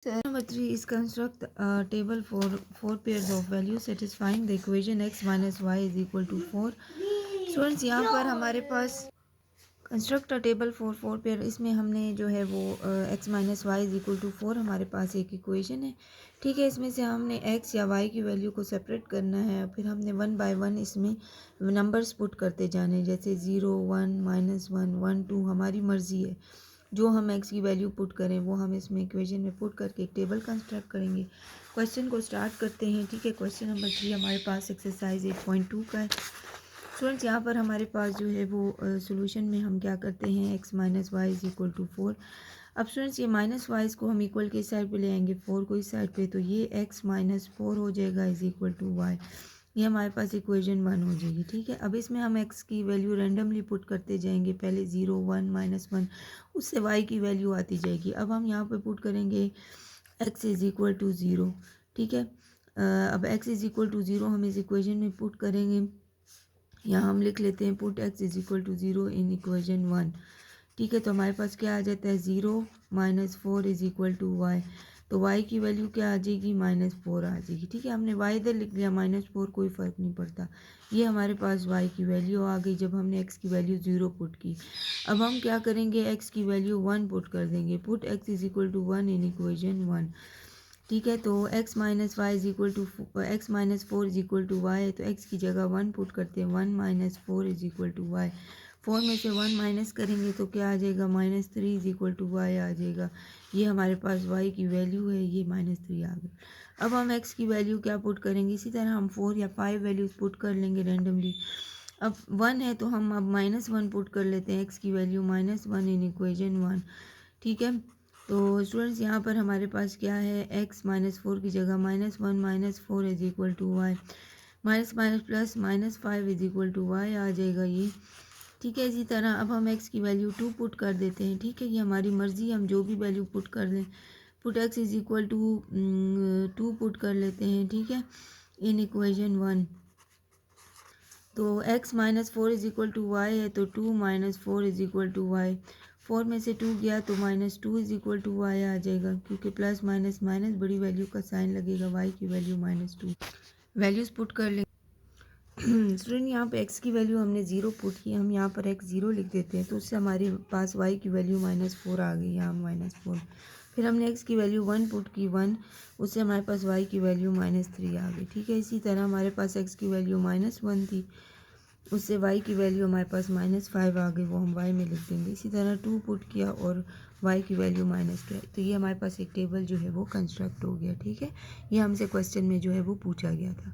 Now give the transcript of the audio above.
Number 3 is construct a table for 4 pairs of values satisfying the equation x minus y is equal to 4. Students यहाँ पर हमारे पास construct a table for 4 pair, इसमें हमने जो है वो x minus Y is equal to 4 हमारे पास एक इक्वेशन है। ठीक है, इसमें से हमने x या y की वैल्यू को सेपरेट करना है, फिर हमने 1 बाय 1 इसमें नंबर्स पुट करते जाने, जैसे 0 1 -1 1 2 हमारी मर्ज़ी है। जो हम x की वैल्यू पुट करें वो हम इसमें इक्वेशन में पुट करके एक टेबल कंस्ट्रक्ट करेंगे। क्वेश्चन को स्टार्ट करते हैं। ठीक है, क्वेश्चन नंबर 3 हमारे पास एक्सरसाइज 8.2 का है। स्टूडेंट्स यहाँ पर हमारे पास जो है वो सोल्यूशन में हम क्या करते हैं, x minus Y is equal to 4। अब स्टूडेंट्स ये माइनस वाइज को हम इक्वल के इस साइड पे ले आएंगे, 4 को इस साइड पे, तो ये x माइनस 4 हो जाएगा इज इक्वल टू वाई। ये हमारे पास इक्वेशन 1 हो जाएगी। ठीक है, अब इसमें हम x की वैल्यू रैंडमली पुट करते जाएंगे, पहले 0 1 -1, उससे y की वैल्यू आती जाएगी। अब हम यहाँ पे पुट करेंगे x इज इक्वल टू 0। ठीक है, अब x इज इक्वल टू 0 हम इस इक्वेशन में पुट करेंगे। यहाँ हम लिख लेते हैं put x is equal to 0 in equation 1। ठीक है, तो हमारे पास क्या आ जाता है, 0 -4 इज इक्वल टू वाई। तो y की वैल्यू क्या आ जाएगी, -4 आ जाएगी। ठीक है, हमने y इधर लिख लिया, -4 कोई फ़र्क नहीं पड़ता। ये हमारे पास y की वैल्यू आ गई जब हमने x की वैल्यू 0 पुट की। अब हम क्या करेंगे, x की वैल्यू 1 पुट कर देंगे, put x is equal to 1 in equation 1। ठीक है, तो x minus Y is equal to x minus 4 is equal to Y है, तो x की जगह 1 पुट करते हैं, 1 - 4 इज इक्वल टू वाई। 4 में से 1 माइनस करेंगे तो क्या आ जाएगा, -3 इज इक्वल टू वाई आ जाएगा। ये हमारे पास y की वैल्यू है, ये -3 आ गई। अब हम x की वैल्यू क्या पुट करेंगे, इसी तरह हम 4 या 5 वैल्यूज पुट कर लेंगे रैंडमली। अब 1 है तो हम अब -1 पुट कर लेते हैं, x की वैल्यू -1 इन इक्वेशन 1। ठीक है, तो स्टूडेंट्स यहाँ पर हमारे पास क्या है, x -4 की जगह -1 - 4 is equal to y, minus minus plus -5 is equal to y आ जाएगा ये। ठीक है, इसी तरह अब हम x की वैल्यू 2 पुट कर देते हैं। ठीक है, ये हमारी मर्ज़ी, हम जो भी वैल्यू पुट कर लें, put x is equal to 2 put कर लेते हैं। ठीक है, इन इक्वेशन 1, तो x -4 is equal to Y है, तो 2 - 4 इज इक्वल टू वाई। 4 में से 2 गया तो -2 इज इक्वल टू वाई आ जाएगा, क्योंकि प्लस माइनस माइनस बड़ी वैल्यू का साइन लगेगा, y की वैल्यू -2। वैल्यूज़ पुट कर लेंगे। स्टूडेंट यहाँ पे x की वैल्यू हमने 0 पुट की, हम यहाँ पर x 0 लिख देते हैं, तो उससे हमारे पास y की वैल्यू -4 आ गई, यहाँ -4। फिर हमने x की वैल्यू 1 पुट की, 1, उससे हमारे पास y की वैल्यू -3 आ गई। ठीक है, इसी तरह हमारे पास x की वैल्यू -1 थी, उससे y की वैल्यू हमारे पास -5 आ गई, वो हम y में लिख देंगे। इसी तरह 2 पुट किया और y की वैल्यू -2, तो ये हमारे पास एक टेबल जो है वो कंस्ट्रक्ट हो गया। ठीक है, ये हमसे क्वेश्चन में जो है वो पूछा गया था।